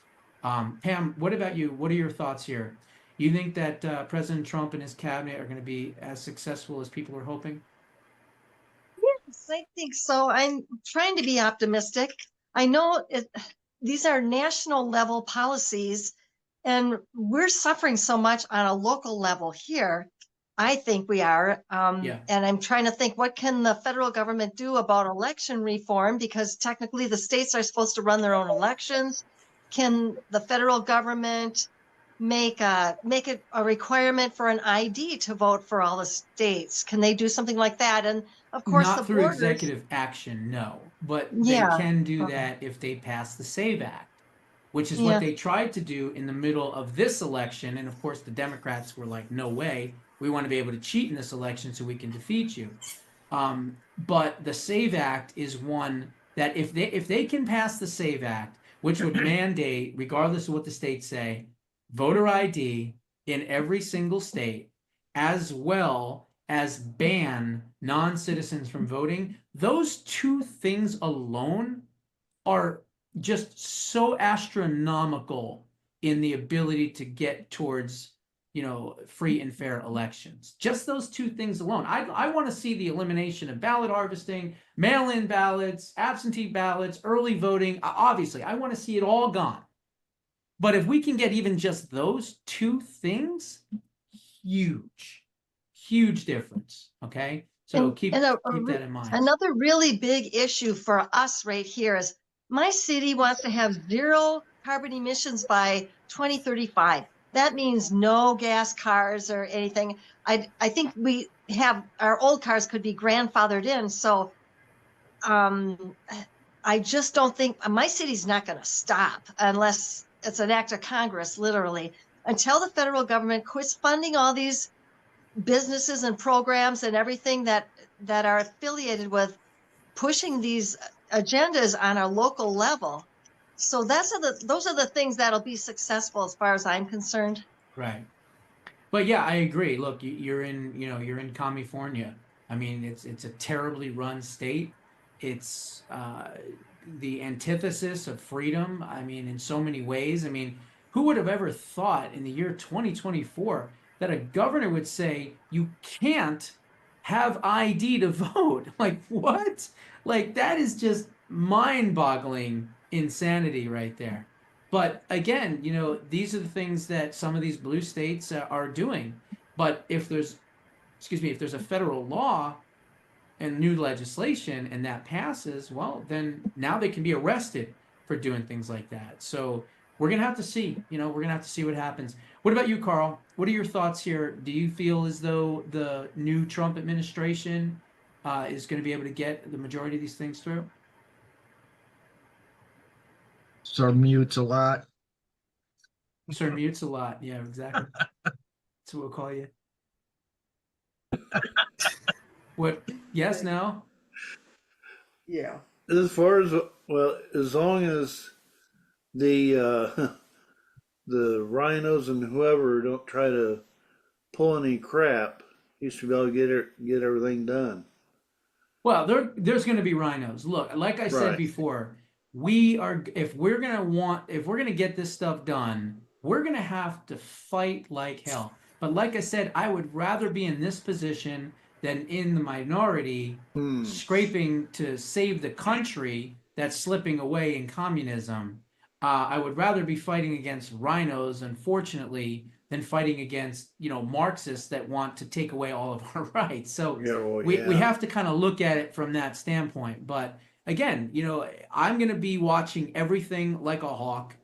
Pam, what about you? What are your thoughts here? You think that President Trump and his cabinet are going to be as successful as people are hoping? Yes, I think so. I'm trying to be optimistic. I know these are national level policies, and we're suffering so much on a local level here. I think we are. And I'm trying to think, what can the federal government do about election reform? Because technically the states are supposed to run their own elections. Can the federal government make it a requirement for an ID to vote for all the states? Can they do something like that? And of course, the Not through borders. executive action, no, but they Yeah. can do that if they pass the SAVE Act, which is what Yeah. they tried to do in the middle of this election. And of course, the Democrats were like, no way, we want to be able to cheat in this election so we can defeat you. But the SAVE Act is one that if they can pass the SAVE Act, which would mandate, regardless of what the states say, voter ID in every single state, as well as ban non-citizens from voting, those two things alone are just so astronomical in the ability to get towards, free and fair elections. Just those two things alone. I want to see the elimination of ballot harvesting, mail-in ballots, absentee ballots, early voting. Obviously, I want to see it all gone. But if we can get even just those two things, huge difference. Okay, so keep that in mind. Another really big issue for us right here is my city wants to have 0 carbon emissions by 2035. That means no gas cars or anything. I think we have our old cars could be grandfathered in. So I just don't think my city's not going to stop unless it's an act of Congress, literally, until the federal government quits funding all these businesses and programs and everything that are affiliated with pushing these agendas on a local level. So those are the things that'll be successful as far as I'm concerned. Right. But yeah, I agree. Look, you're in California. I mean, it's a terribly run state. It's the antithesis of freedom. I mean, in so many ways. I mean, who would have ever thought in the year 2024 that a governor would say you can't have ID to vote? Like, what? Like, that is just mind-boggling insanity right there. But again, these are the things that some of these blue states are doing. But if there's a federal law and new legislation and that passes, well, then now they can be arrested for doing things like that. So we're going to have to see, what happens. What about you, Carl? What are your thoughts here? Do you feel as though the new Trump administration is going to be able to get the majority of these things through? So mutes a lot. Sir mutes a lot. Yeah, exactly. That's what we'll call you. What? Yes, no? Yeah. As far as, well, as long as the the rhinos and whoever don't try to pull any crap, you should be able to get everything done. Well, there's going to be rhinos. Look, like I said before, if we're going to get this stuff done, we're going to have to fight like hell. But like I said, I would rather be in this position than in the minority, scraping to save the country that's slipping away in communism. I would rather be fighting against rhinos, unfortunately, than fighting against Marxists that want to take away all of our rights. So we have to kind of look at it from that standpoint. But again, I'm going to be watching everything like a hawk.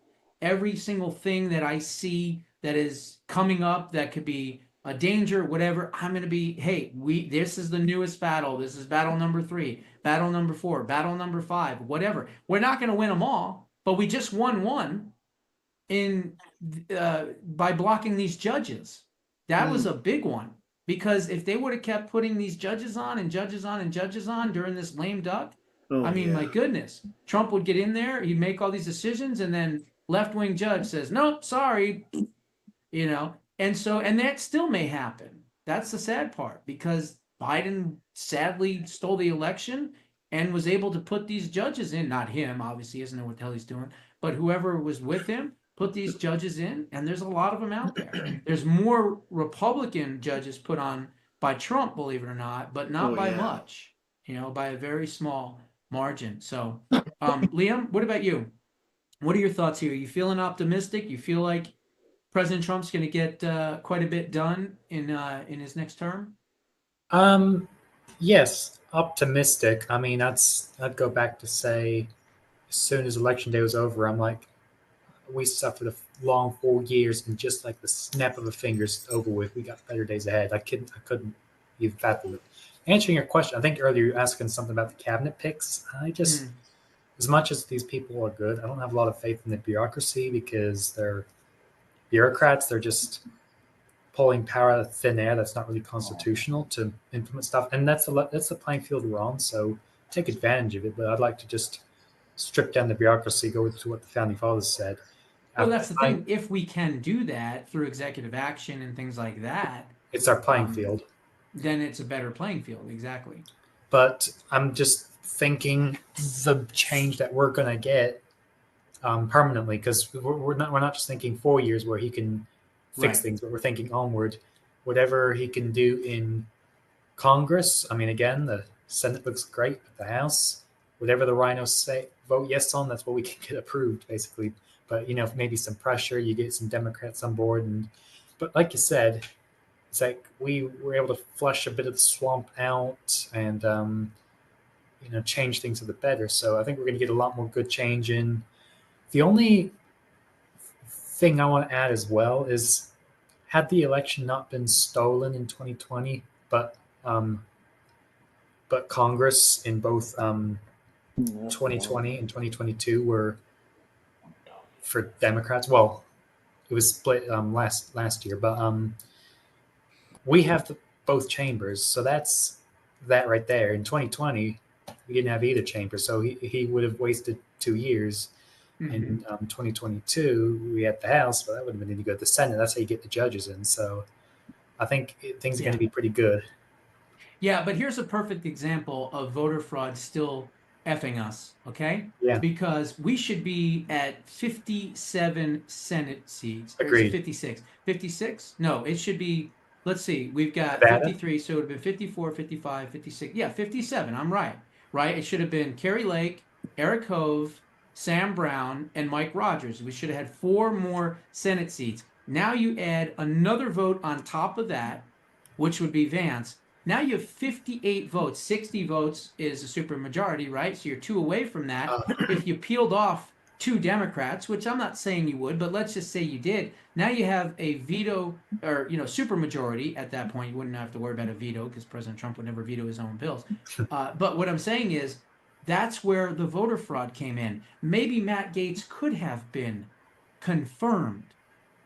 Every single thing that I see that is coming up that could be a danger, whatever, I'm going to be, hey, this is the newest battle. This is battle number 3, battle number 4, battle number 5, whatever. We're not going to win them all, but we just won one by blocking these judges. That was a big one, because if they would have kept putting these judges on and judges on and judges on during this lame duck, my goodness, Trump would get in there, he'd make all these decisions, and then left-wing judge says, nope, sorry, and that still may happen. That's the sad part, because Biden sadly stole the election and was able to put these judges in. Not him, obviously, he doesn't know what the hell he's doing, but whoever was with him put these judges in, and there's a lot of them out there. There's more Republican judges put on by Trump, believe it or not, but not by much, by a very small margin. So, Liam, what about you? What are your thoughts here? Are you feeling optimistic? You feel like President Trump's going to get quite a bit done in his next term? Yes, optimistic. I mean, I'd go back to say, as soon as election day was over, I'm like, we suffered a long 4 years, and just like the snap of a finger, it's over with. We got better days ahead. I couldn't even fathom it. Answering your question, I think earlier you were asking something about the cabinet picks. I just, as much as these people are good, I don't have a lot of faith in the bureaucracy because they're bureaucrats. They're just pulling power out of thin air that's not really constitutional to implement stuff, and that's the playing field we're on. So take advantage of it. But I'd like to just strip down the bureaucracy, go to what the founding fathers said. Well, that's the thing. If we can do that through executive action and things like that, it's our playing field. Then it's a better playing field. Exactly. But I'm just thinking the change that we're going to get permanently, because we're not just thinking 4 years where he can fix things, but we're thinking onward. Whatever he can do in Congress. I mean, again, the Senate looks great, but the House, whatever the rhinos say, vote yes on, that's what we can get approved, basically. But, you know, maybe some pressure, you get some Democrats on board. But like you said, it's like we were able to flush a bit of the swamp out and, you know, change things for the better. So I think we're going to get a lot more good change in. The only thing I want to add as well is, had the election not been stolen in 2020, but Congress in both 2020 and 2022 were for Democrats. Well, it was split last year, but we have both chambers, so that's that right there. In 2020, we didn't have either chamber, so he would have wasted 2 years. In 2022, we had the House, but that wouldn't have been any good. The Senate, that's how you get the judges in. So I think things are going to be pretty good. Yeah, but here's a perfect example of voter fraud still effing us, okay? Yeah. Because we should be at 57 Senate seats. Agreed. Or is it 56? 56? No, it should be, let's see, we've got Nevada? 53, so it would have been 54, 55, 56. Yeah, 57, I'm right. Right? It should have been Kerry Lake, Eric Hove, Sam Brown, and Mike Rogers. We should have had 4 more Senate seats. Now you add another vote on top of that, which would be Vance. Now you have 58 votes. 60 votes is a supermajority, right? So you're 2 away from that. If you peeled off 2 Democrats, which I'm not saying you would, but let's just say you did, now you have a veto or, you know, supermajority. At that point, you wouldn't have to worry about a veto because President Trump would never veto his own bills. But what I'm saying is, that's where the voter fraud came in. Maybe Matt Gaetz could have been confirmed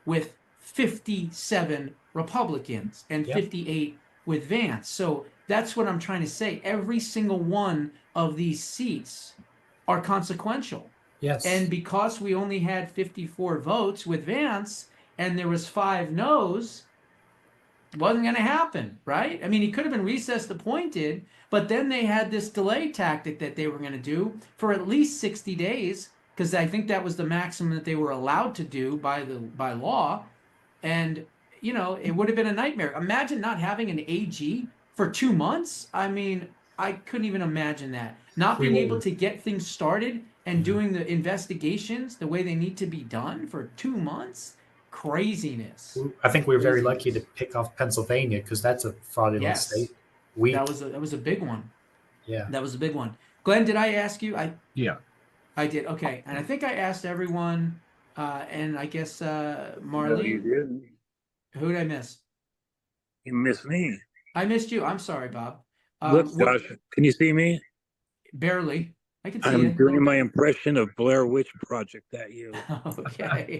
with 57 Republicans and 58 with Vance. So that's what I'm trying to say. Every single one of these seats are consequential. Yes. And because we only had 54 votes with Vance and there was 5 no's, it wasn't going to happen, right? I mean, he could have been recessed appointed, but then they had this delay tactic that they were going to do for at least 60 days, because I think that was the maximum that they were allowed to do by law. And, you know, it would have been a nightmare. Imagine not having an AG for 2 months. I mean, I couldn't even imagine that. Not being able to get things started and doing the investigations the way they need to be done for 2 months. Craziness. I think we were very lucky to pick off Pennsylvania, because that's a fraudulent state. That was a big one. Yeah. That was a big one. Glenn, did I ask you? Yeah. I did. Okay. And I think I asked everyone, and I guess Marley. No, you didn't. Who did I miss? You missed me. I missed you. I'm sorry, Bob. Look, Josh, can you see me? Barely. I can see you. I'm doing my impression of Blair Witch Project at you. Okay.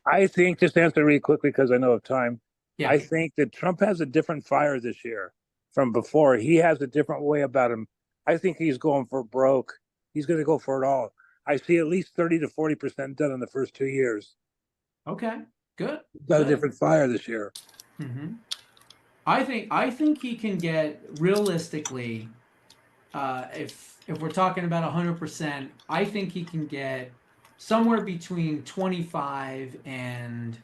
I think, just to answer really quickly because I know of time, Yeah. I think that Trump has a different fire this year from before. He has a different way about him. I think he's going for broke. He's going to go for it all. I see at least 30 to 40% done in the first 2 years. Okay. Good. He's got a different fire this year. Mm-hmm. I think he can get, realistically, if we're talking about 100%, I think he can get somewhere between 25 and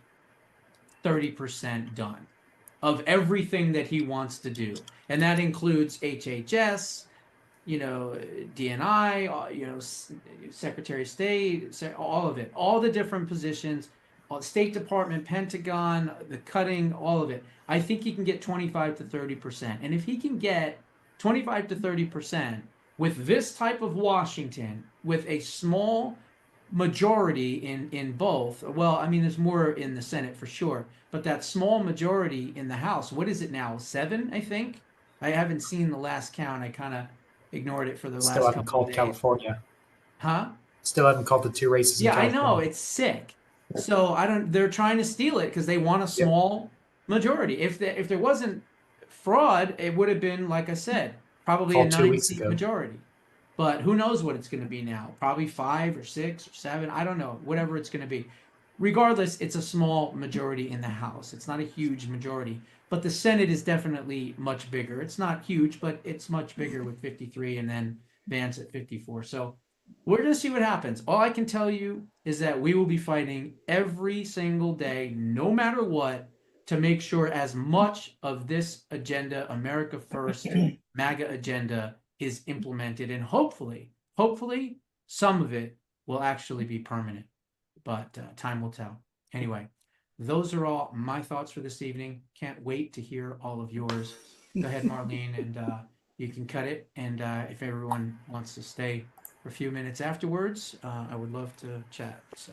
30% done of everything that he wants to do. And that includes HHS, you know, DNI, you know, Secretary of State, all of it, all the different positions, State Department, Pentagon, the cutting, all of it. I think he can get 25 to 30%. And if he can get 25 to 30% with this type of Washington, with a small majority in both. Well, I mean, there's more in the Senate for sure, but that small majority in the House, what is it now? 7, I think. I haven't seen the last count. I kind of ignored it for the Still last haven't couple of called days. California. Huh? Still haven't called the 2 races in Yeah, I California. know, it's sick. So I don't. They're trying to steal it because they want a small majority. If there wasn't fraud, it would have been, like I said, probably a Called 2 weeks 9-seat ago. majority. But who knows what it's going to be now? Probably 5 or 6 or 7. I don't know. Whatever it's going to be. Regardless, it's a small majority in the House. It's not a huge majority. But the Senate is definitely much bigger. It's not huge, but it's much bigger with 53 and then Vance at 54. So we're going to see what happens. All I can tell you is that we will be fighting every single day, no matter what, to make sure as much of this agenda, America First, MAGA agenda, is implemented. And hopefully, some of it will actually be permanent. But time will tell. Anyway, those are all my thoughts for this evening. Can't wait to hear all of yours. Go ahead, Marlene, and you can cut it. And if everyone wants to stay for a few minutes afterwards, I would love to chat. So